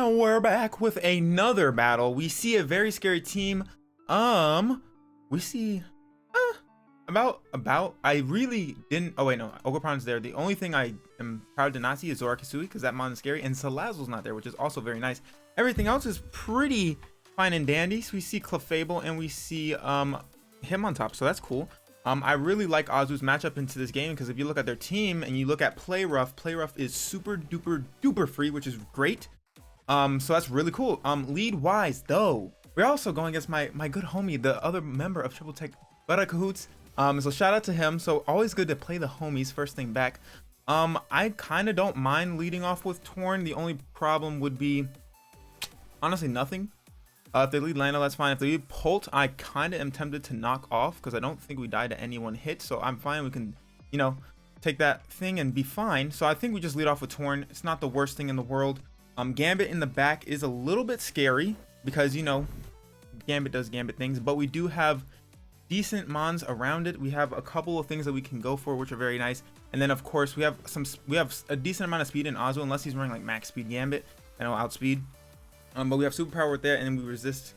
And we're back with another battle. We see a very scary team. We see I really didn't. Oh wait, no, Ogerpon's there. The only thing I am proud to not see is Zorakisui, because that mon is scary, and Salazzle's not there, which is also very nice. Everything else is pretty fine and dandy. So we see Clefable and we see him on top, so that's cool. I really like Azu's matchup into this game, because if you look at their team and you look at Play Rough is super duper free, which is great. So that's really cool. Lead wise though, we're also going against my good homie, the other member of Triple Tech, Butter Cahoots. So shout out to him. So always good to play the homies first thing back. I kind of don't mind leading off with Torn. The only problem would be honestly nothing. If they lead Lando, that's fine. If they lead Polt, I kind of am tempted to knock off, because I don't think we died to any one hit. So I'm fine. We can, you know, take that thing and be fine. So I think we just lead off with Torn. It's not the worst thing in the world. Gambit in the back is a little bit scary, because, you know, Gambit does Gambit things, but we do have decent mons around it. We have a couple of things that we can go for, which are very nice. And then of course we have a decent amount of speed in Azu, unless he's running like max speed Gambit. I know outspeed. But we have superpower with that, and then we resist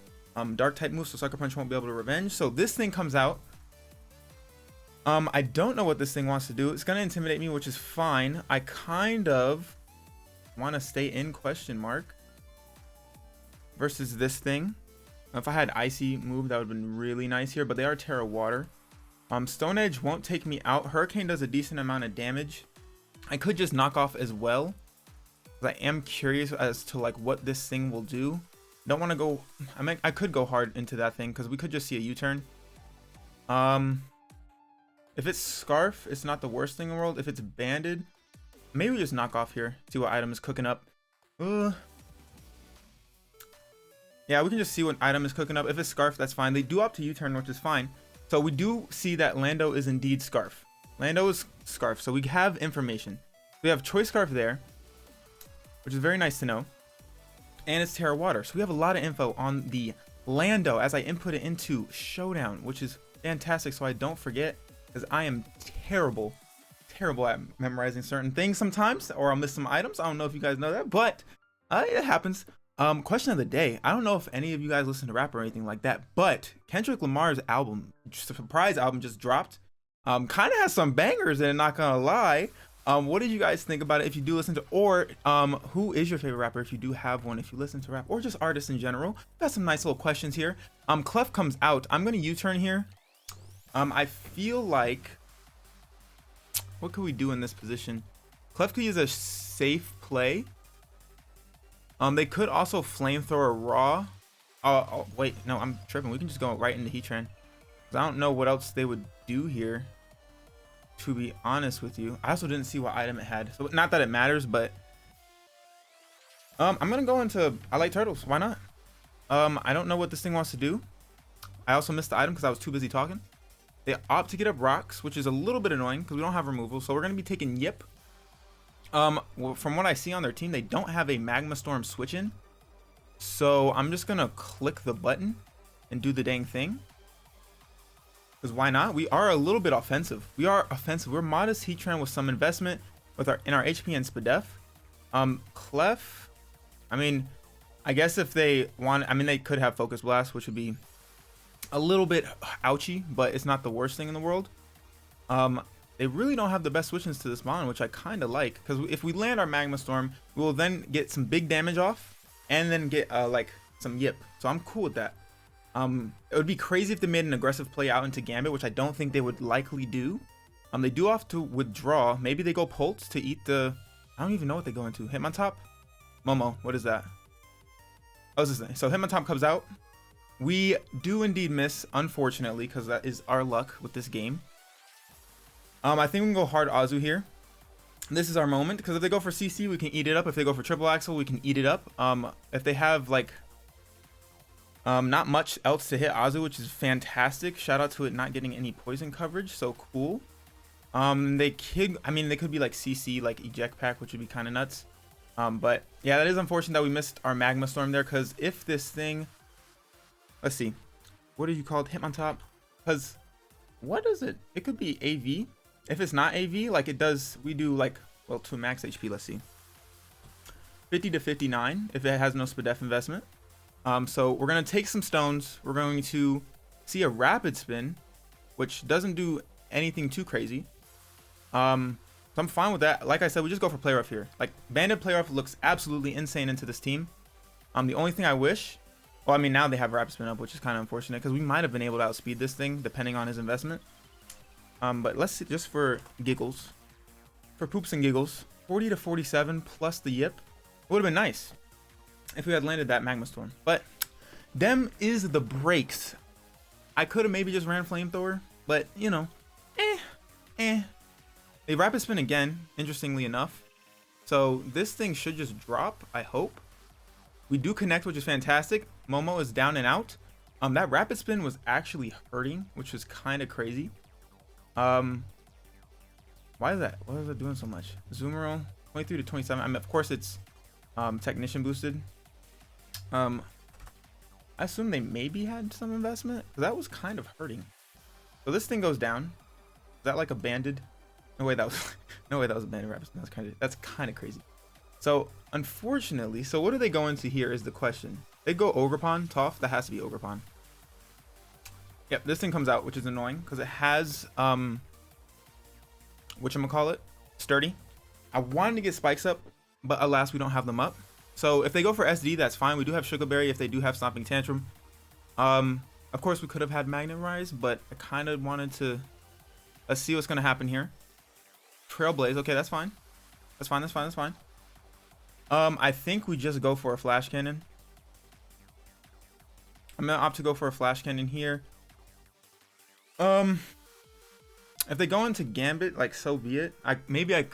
dark type moves, so Sucker Punch won't be able to revenge. So this thing comes out. I don't know what this thing wants to do. It's gonna intimidate me, which is fine. I kind of want to stay in question mark versus this thing. If I had Icy move, that would have been really nice here, but they are Terra Water. Stone Edge won't take me out. Hurricane does a decent amount of damage. I could just knock off as well, because I am curious as to like what this thing will do. Don't want to go, I could go hard into that thing, because we could just see a U-turn. If it's Scarf, it's not the worst thing in the world. If it's Banded, maybe we just knock off here, see what item is cooking up. Yeah, we can just see what item is cooking up. If it's Scarf, that's fine. They do opt to U-turn, which is fine. So we do see that Lando is indeed Scarf. Lando is Scarf, so we have information. We have Choice Scarf there, which is very nice to know. And it's Terra Water. So we have a lot of info on the Lando as I input it into Showdown, which is fantastic, so I don't forget, because I am terrible at memorizing certain things sometimes, or I'll miss some items. I don't know if you guys know that, but it happens. Question of the day. I don't know if any of you guys listen to rap or anything like that, but Kendrick Lamar's album, surprise album, just dropped. Kind of has some bangers in it, not gonna lie. What did you guys think about it? If you do listen to, or who is your favorite rapper if you do have one, if you listen to rap, or just artists in general? Got some nice little questions here. Clef comes out. I'm gonna U-turn here. I feel like, what could we do in this position? Clef could use a safe play. They could also flamethrower raw. Oh wait, no, I'm tripping. We can just go right into Heatran, because I don't know what else they would do here, to be honest with you. I also didn't see what item it had, so not that it matters, but I'm gonna go into I like turtles. Why not? I don't know what this thing wants to do. I also missed the item because I was too busy talking. They opt to get up rocks, which is a little bit annoying because we don't have removal, so we're gonna be taking Yip. Well, from what I see on their team, they don't have a Magma Storm switch in, so I'm just gonna click the button and do the dang thing, because why not? We are a little bit offensive. We're modest Heatran with some investment with our HP and Spadef. Clef, I mean, I guess if they want, I mean, they could have Focus Blast, which would be a little bit ouchy, but it's not the worst thing in the world. They really don't have the best switch-ins to this mon, which I kind of like, because if we land our Magma Storm, we will then get some big damage off, and then get like some Yip. So I'm cool with that. It would be crazy if they made an aggressive play out into Gambit, which I don't think they would likely do. They do have to withdraw. Maybe they go Pulse to eat the, I don't even know what they go into. Hitmontop? Momo, what is that? Oh, it's this thing. So Hitmontop comes out. We do indeed miss, unfortunately, because that is our luck with this game. I think we can go hard Azu here. This is our moment, because if they go for CC, we can eat it up. If they go for triple axle, we can eat it up. If they have like not much else to hit Azu, which is fantastic. Shout out to it not getting any poison coverage, so cool. They could be like CC, like eject pack, which would be kind of nuts. But yeah, that is unfortunate that we missed our Magma Storm there, because if this thing, let's see, what are you called? Hitmontop? Because what is it? It could be AV. If it's not AV, like it does, we do like, well, to max HP. Let's see. 50 to 59 if it has no Spadef investment. So we're going to take some stones. We're going to see a rapid spin, which doesn't do anything too crazy. So I'm fine with that. Like I said, we just go for play rough here. Like banded play rough looks absolutely insane into this team. The only thing I wish, well, I mean, now they have rapid spin up, which is kind of unfortunate because we might have been able to outspeed this thing depending on his investment. But let's see, just for giggles, for poops and giggles, 40 to 47 plus the yip. It would have been nice if we had landed that Magma Storm, but them is the breaks. I could have maybe just ran Flamethrower, but you know, They rapid spin again, interestingly enough. So this thing should just drop, I hope. We do connect, which is fantastic. Momo is down and out. That rapid spin was actually hurting, which was kind of crazy. Why is that? Why is it doing so much? Zoomerl, 23 to 27. I mean, of course it's technician boosted. I assume they maybe had some investment, because that was kind of hurting. So this thing goes down. Is that like a banded? No way that was no way that was a banded rapid spin. That's kind of crazy. So unfortunately, so what do they go into here is the question. They go Ogerpon, Toph. That has to be Ogerpon. Yep, this thing comes out, which is annoying because it has whatchamacallit, Sturdy. I wanted to get spikes up, but alas, we don't have them up. So if they go for SD, that's fine. We do have Sugarberry if they do have Stomping Tantrum. Of course, we could have had Magnet Rise, but I kind of wanted to. Let's see what's going to happen here. Trailblaze. Okay, that's fine. That's fine. That's fine. That's fine. I think we just go for a Flash Cannon. I'm going to opt to go for a Flash Cannon here. If they go into Gambit, like, so be it. Maybe I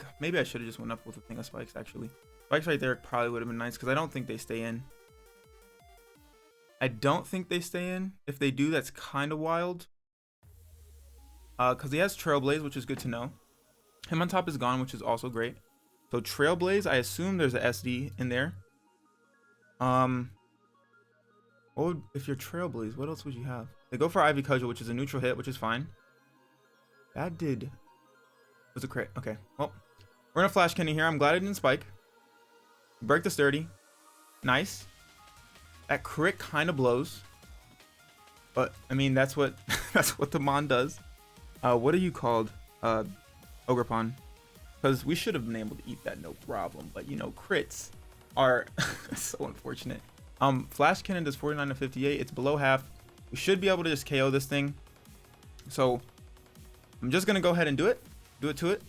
should have just went up with a thing of spikes, actually. Spikes right there probably would have been nice because I don't think they stay in. I don't think they stay in. If they do, that's kind of wild. Because he has Trailblaze, which is good to know. Him on top is gone, which is also great. So Trailblaze, I assume there's a SD in there. If you're Trailblaze, what else would you have? They go for Ivy Cudgel, which is a neutral hit, which is fine. That was a crit. Okay, well, we're gonna Flash Cannon here. I'm glad I didn't spike. Break the Sturdy. Nice. That crit kind of blows, but I mean that's what that's what the Mon does. What are you called, Ogerpon? Because we should have been able to eat that no problem, but you know, crits are so unfortunate. Flash Cannon does 49 to 58. It's below half. We should be able to just KO this thing. So I'm just gonna go ahead and do it to it.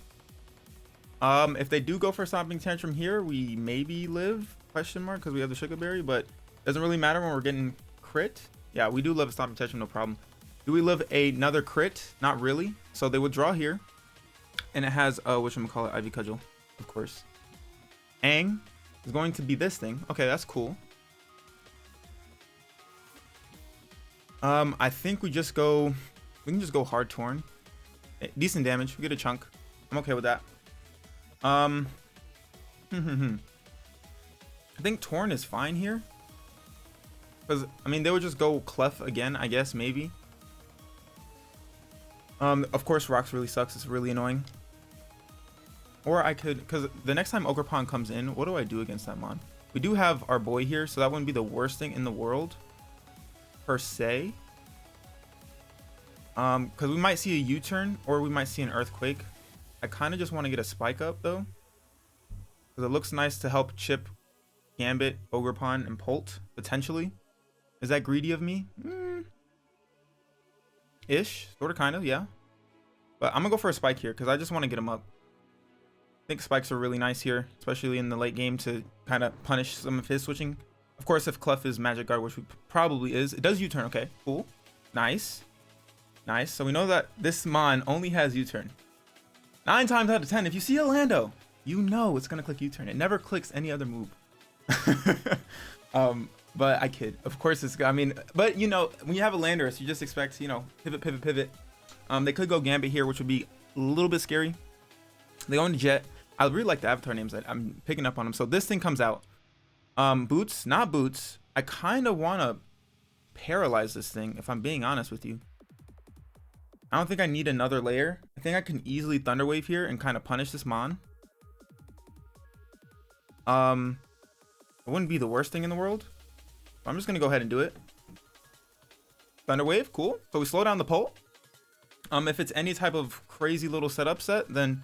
If they do go for Stomping Tantrum here, we maybe live, question mark, because we have the Sugarberry, but doesn't really matter when we're getting crit. Yeah, we do live a Stomping Tantrum, no problem. Do we live another crit? Not really. So they would draw here, and it has whatchamacallit, Ivy Cudgel, of course. Aang is going to be this thing. Okay, that's cool. I think we can just go hard Torn. Decent damage. We get a chunk. I'm okay with that. I think Torn is fine here. Because, I mean, they would just go Clef again, I guess, maybe. Of course, Rocks really sucks. It's really annoying. Or I could, because the next time Ogerpon comes in, what do I do against that Mon? We do have our boy here, so that wouldn't be the worst thing in the world, per se. Because we might see a U-turn, or we might see an Earthquake. I kind of just want to get a Spike up, though. Because it looks nice to help chip Gambit, Ogerpon, and Polt, potentially. Is that greedy of me? Ish. Sort of, kind of, yeah. But I'm going to go for a Spike here, because I just want to get him up. I think Spikes are really nice here, especially in the late game to kind of punish some of his switching. Of course, if Clef is Magic Guard, which we probably is. It does U-turn. Okay, cool. Nice. Nice. So we know that this Mon only has U-turn. 9 times out of 10, if you see a Lando, you know it's going to click U-turn. It never clicks any other move. But I kid. Of course, it's, I mean, but you know, when you have a Landorus, you just expect, you know, pivot, pivot, pivot. They could go Gambit here, which would be a little bit scary. They go into Jet. I really like the avatar names that I'm picking up on them. So this thing comes out. Boots, not Boots. I kind of want to paralyze this thing, if I'm being honest with you. I don't think I need another layer. I think I can easily Thunder Wave here and kind of punish this Mon. It wouldn't be the worst thing in the world. I'm just gonna go ahead and do it. Thunder Wave, cool. So we slow down the Pult. If it's any type of crazy little setup set, then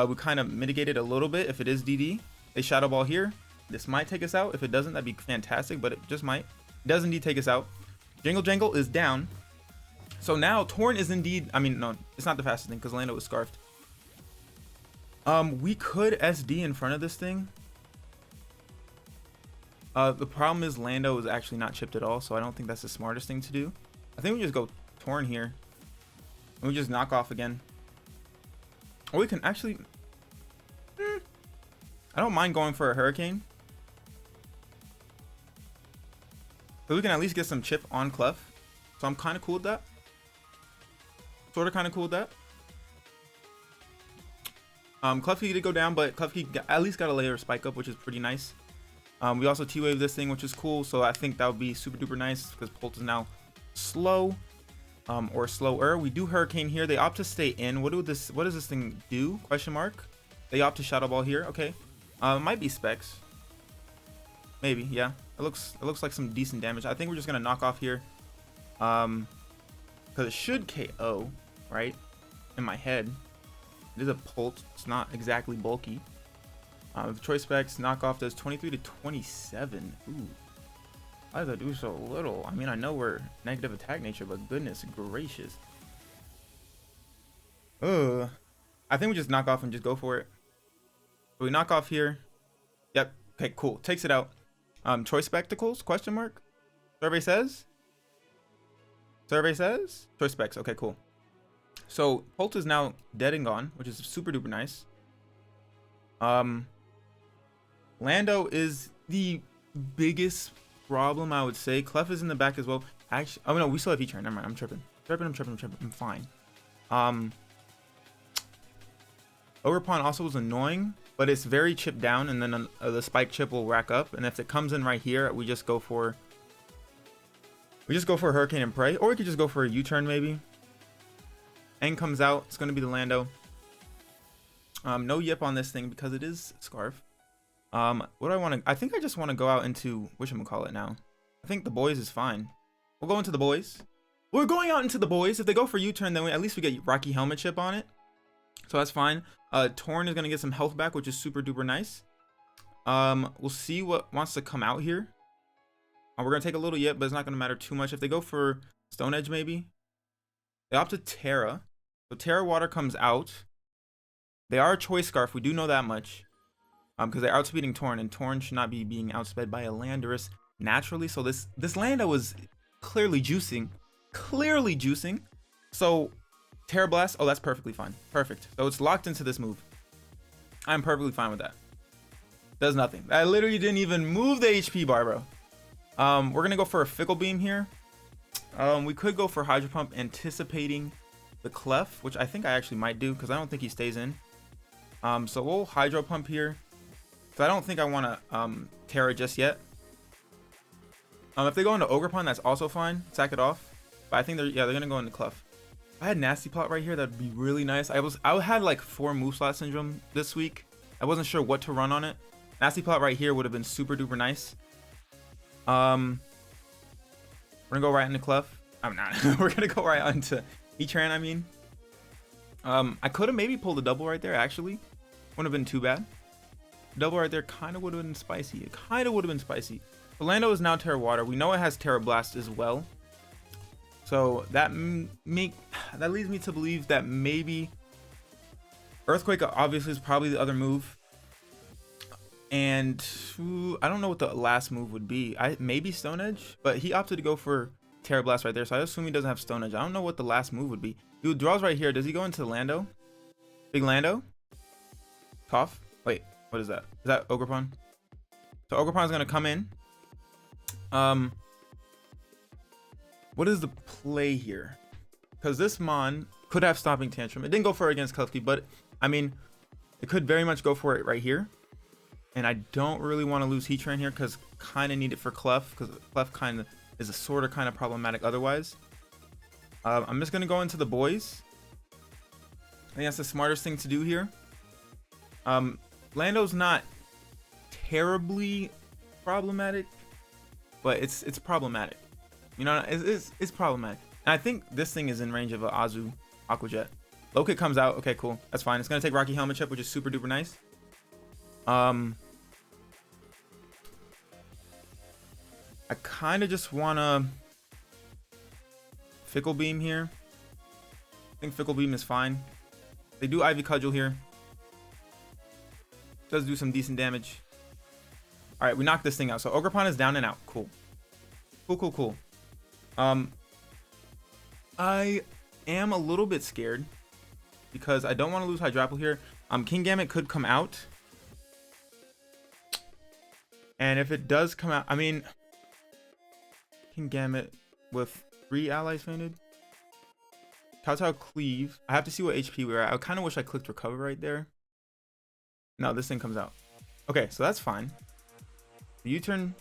we kind of mitigate it a little bit. If it is DD, a Shadow Ball here. This might take us out. If it doesn't, that'd be fantastic, but it just might. It does indeed take us out. Jingle Jangle is down. So now Torn is indeed, I mean, no, it's not the fastest thing because Lando was scarfed. We could SD in front of this thing. The problem is Lando is actually not chipped at all, so I don't think that's the smartest thing to do. I think we just go Torn here. And we just knock off again. Or we can actually... I don't mind going for a Hurricane. So we can at least get some chip on Clef. So I'm kind of cool with that. Sort of kind of cool with that. Klefki did go down, but Klefki at least got a layer of spike up, which is pretty nice. We also T-Wave this thing, which is cool. So I think that would be super duper nice because Pult is now slow. Or slower. We do Hurricane here. They opt to stay in. What does this thing do? Question mark. They opt to Shadow Ball here. Okay. It might be Specs. Maybe, yeah. It looks like some decent damage. I think we're just gonna knock off here. Because it should KO, right? In my head. It is a Pult. It's not exactly bulky. Choice Specs knockoff does 23 to 27. Ooh. Why does that do so little? I mean, I know we're negative attack nature, but goodness gracious. I think we just knock off and just go for it. So we knock off here. Yep. Okay, cool. Takes it out. Choice Spectacles? Question mark? Survey says? Survey says? Choice Specs. Okay, cool. So Pult is now dead and gone, which is super duper nice. Lando is the biggest problem, I would say. Clef is in the back as well. Actually, oh no, we still have Heatran. Never mind. I'm tripping. I'm fine. Ogerpon also was annoying, but it's very chipped down, and then the spike chip will rack up. And if it comes in right here, we just go for Hurricane and Prey, or we could just go for a U-turn maybe. End comes out. It's gonna be the Lando. No Yip on this thing because it is Scarf. What do I want to... I think I just want to go out into... whatchamacallit now. I think the boys is fine. We'll go into the boys. We're going out into the boys. If they go for U-turn, then at least we get Rocky Helmet chip on it. So that's fine. Torn is going to get some health back, which is super duper nice. We'll see what wants to come out here. We're going to take a little Yip, but it's not going to matter too much. If they go for Stone Edge, maybe. They opt to Terra. So Terra Water comes out. They are a Choice Scarf. We do know that much. Because they're outspeeding Torn, and Torn should not be being outsped by a Landorus naturally. So this Lando was clearly juicing. So Terra Blast, oh, that's perfectly fine. Perfect. So it's locked into this move. I'm perfectly fine with that. Does nothing. I literally didn't even move the HP bar, bro. We're gonna go for a Fickle Beam here. We could go for Hydro Pump, anticipating the Clef, which I think I actually might do because I don't think he stays in. So we'll Hydro Pump here. So I don't think I want to Terra just yet. If they go into Ogerpon, that's also fine. Sack it off. But I think they're gonna go into Clef. If I had Nasty Plot right here, that'd be really nice. I had like 4 Move Slot Syndrome this week. I wasn't sure what to run on it. Nasty Plot right here would have been super duper nice. We're gonna go right into Clef. I'm not. We're gonna go right into Heatran, I mean. I could have maybe pulled a double right there, actually. Wouldn't have been too bad. Double right there kind of would have been spicy. It kind of would have been spicy. Lando is now Terra Water. We know it has Terra Blast as well. So that leads me to believe that maybe Earthquake obviously is probably the other move. And I don't know what the last move would be. Maybe Stone Edge, but he opted to go for Terra Blast right there. So I assume he doesn't have Stone Edge. I don't know what the last move would be. Dude draws right here. Does he go into Lando? Big Lando? Cough? Wait. What is that? Is that Ogerpon? So Ogerpon's gonna come in. What is the play here? Because this Mon could have Stomping Tantrum. It didn't go for it against Klefki, but I mean, it could very much go for it right here. And I don't really want to lose Heatran here because kind of need it for Clef, because Clef kind of is a sort of kind of problematic otherwise. I'm just gonna go into the boys. I think that's the smartest thing to do here. Lando's not terribly problematic, but it's problematic. You know, it's problematic. And I think this thing is in range of an Azu Aqua Jet. Low kick comes out. Okay, cool. That's fine. It's gonna take Rocky Helmet Chip, which is super duper nice. I kind of just wanna Fickle Beam here. I think Fickle Beam is fine. They do Ivy Cudgel here. Does do some decent damage. All right, we knocked this thing out. So Ogerpon is down and out. Cool. Cool. I am a little bit scared because I don't want to lose Hydrapple here. King Gambit could come out. And if it does come out, I mean, King Gambit with 3 allies fainted. Kowtow Cleave. I have to see what HP we're at. I kind of wish I clicked recover right there. No, this thing comes out. Okay, so that's fine. The U-turn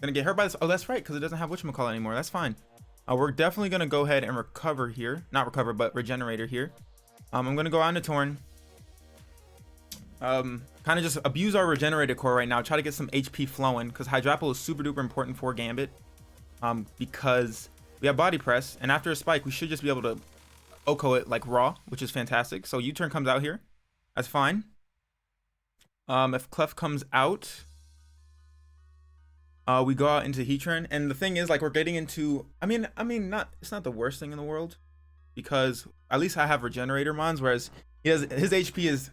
gonna get hurt by this. Oh, that's right, because it doesn't have whatchamacallit anymore. That's fine. We're definitely gonna go ahead and recover here. Not recover, but regenerator here. I'm gonna go out into Torn. Kind of just abuse our regenerator core right now. Try to get some HP flowing because Hydrapple is super duper important for Gambit. Because we have body press, and after a spike, we should just be able to Oko it like raw, which is fantastic. So U-turn comes out here. That's fine. If Clef comes out, we go out into Heatran, and the thing is, like, we're getting into. I mean, it's not the worst thing in the world, because at least I have regenerator mons, whereas his HP is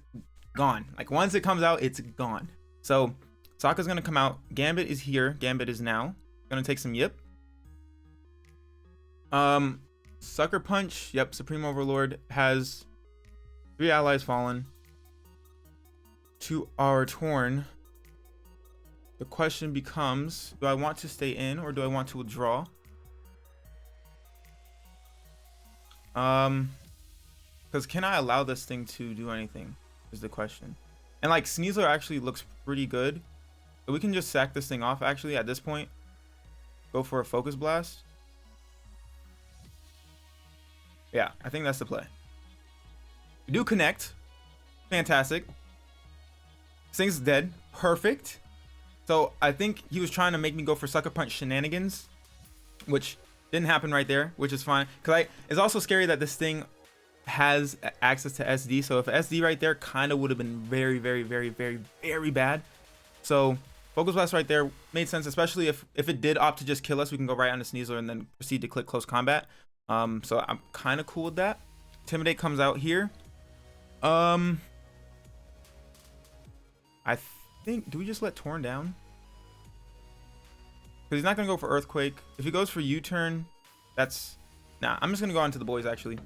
gone. Like once it comes out, it's gone. So Sokka's gonna come out. Gambit is here. Gambit is now gonna take some yip. Sucker Punch. Yep, Supreme Overlord has 3 allies fallen to our Torn. The question becomes, do I want to stay in or do I want to withdraw? Because can I allow this thing to do anything is the question. And like Sneasler actually looks pretty good. So we can just sack this thing off actually at this point. Go for a Focus Blast. Yeah, I think that's the play. We do connect. Fantastic. This thing's dead. Perfect. So I think he was trying to make me go for Sucker Punch shenanigans, which didn't happen right there, which is fine. Because it's also scary that this thing has access to SD. So if SD right there kind of would have been very, very, very, very, very bad. So Focus Blast right there made sense, especially if it did opt to just kill us. We can go right onto Sneasler and then proceed to click close combat. So I'm kind of cool with that. Intimidate comes out here. I think, do we just let Torn down? Because he's not going to go for Earthquake. If he goes for U-turn, that's... Nah, I'm just going to go on to the boys, actually.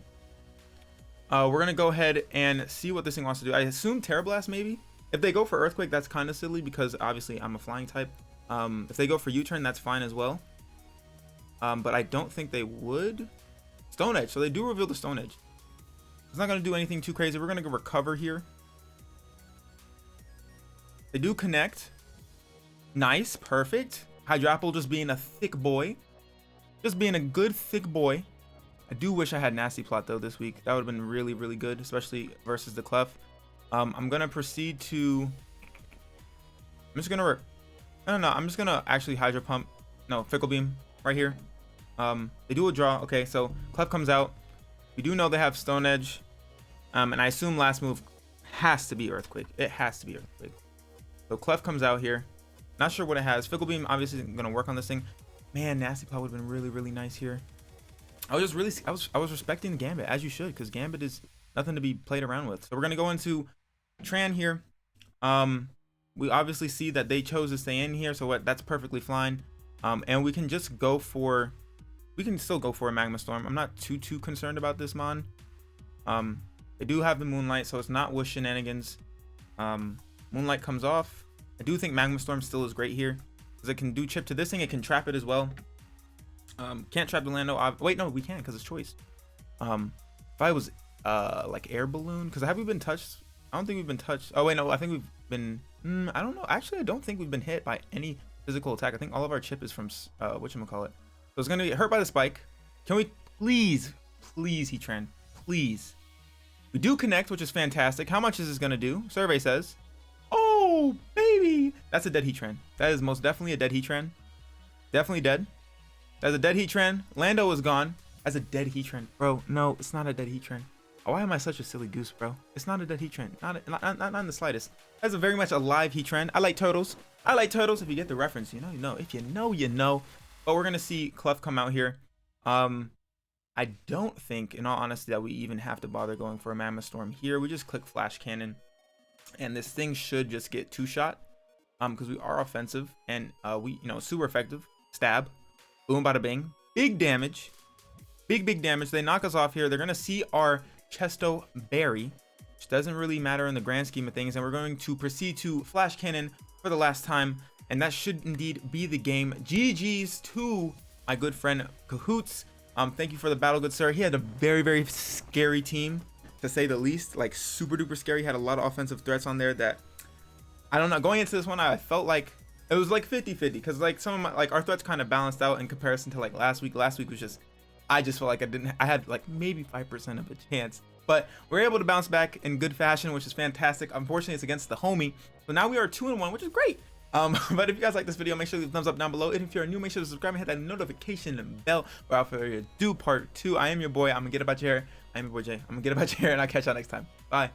We're going to go ahead and see what this thing wants to do. I assume Terra Blast, maybe? If they go for Earthquake, that's kind of silly because, obviously, I'm a flying type. If they go for U-turn, that's fine as well. But I don't think they would. Stone Edge. So they do reveal the Stone Edge. It's not going to do anything too crazy. We're going to go recover here. They do connect. Nice. Perfect. Hydrapple just being a thick boy. Just being a good thick boy. I do wish I had Nasty Plot though this week. That would have been really, really good, especially versus the Clef. I'm going to proceed to... I'm just going to... I don't know. I'm just going to actually Hydro Pump. No, Fickle Beam right here. They do a draw. Okay, so Clef comes out. We do know they have Stone Edge. And I assume last move has to be Earthquake. It has to be Earthquake. So Clef comes out here. Not sure what it has. Fickle Beam obviously isn't going to work on this thing. Man, Nasty Plot would have been really, really nice here. I was respecting Gambit, as you should, because Gambit is nothing to be played around with. So we're going to go into Tran here. We obviously see that they chose to stay in here, so that's perfectly fine. And we can just go for... We can still go for a Magma Storm. I'm not too concerned about this mon. They do have the Moonlight, so it's not with shenanigans. Moonlight comes off. I do think Magma Storm still is great here because it can do chip to this thing. It can trap it as well. Can't trap the Lando. Wait, no, we can because it's choice. If I was like Air Balloon, because have we been touched? I don't think we've been touched. Oh wait, no, I think we've been. I don't know. Actually, I don't think we've been hit by any physical attack. I think all of our chip is from whatchamacallit. So it's gonna get hurt by the spike. Can we please Heatran, please? We do connect, which is fantastic. How much is this gonna do? Survey says, oh baby. baby. That's a dead Heatran. That is most definitely a dead Heatran. Definitely dead. That's a dead Heatran. Lando is gone. That's a dead Heatran. Bro, no, it's not a dead Heatran. Why am I such a silly goose, bro? It's not a dead Heatran. Not in the slightest. That's a very much alive Heatran. I like turtles. I like turtles. If you get the reference, you know, you know. If you know, you know. But we're going to see Clef come out here. I don't think, in all honesty, that we even have to bother going for a Mammoth Storm here. We just click Flash Cannon. And this thing should just get two-shot. Because we are offensive. And we, you know, super effective. Stab. Boom, bada bing. Big damage. Big damage. They knock us off here. They're going to see our Chesto Berry, which doesn't really matter in the grand scheme of things. And we're going to proceed to Flash Cannon for the last time. And that should indeed be the game. GG's to my good friend Cahoots. Thank you for the battle, good sir. He had a very scary team, to say the least. Like, super duper scary. Had a lot of offensive threats on there that, I don't know, going into this one, I felt like it was like 50-50, because like some of my, like, our threats kind of balanced out in comparison to like last week. Last week was just, I just felt like I had like maybe 5% of a chance, but we're able to bounce back in good fashion, which is fantastic. Unfortunately, it's against the homie, so now we are 2-1, which is great. But if you guys like this video, make sure to leave a thumbs up down below. And if you're new, make sure to subscribe and hit that notification bell. Without further ado, part 2. I am your boy. I'm gonna get about your hair. I am your boy Jay. I'm gonna get about your hair, and I'll catch y'all next time. Bye.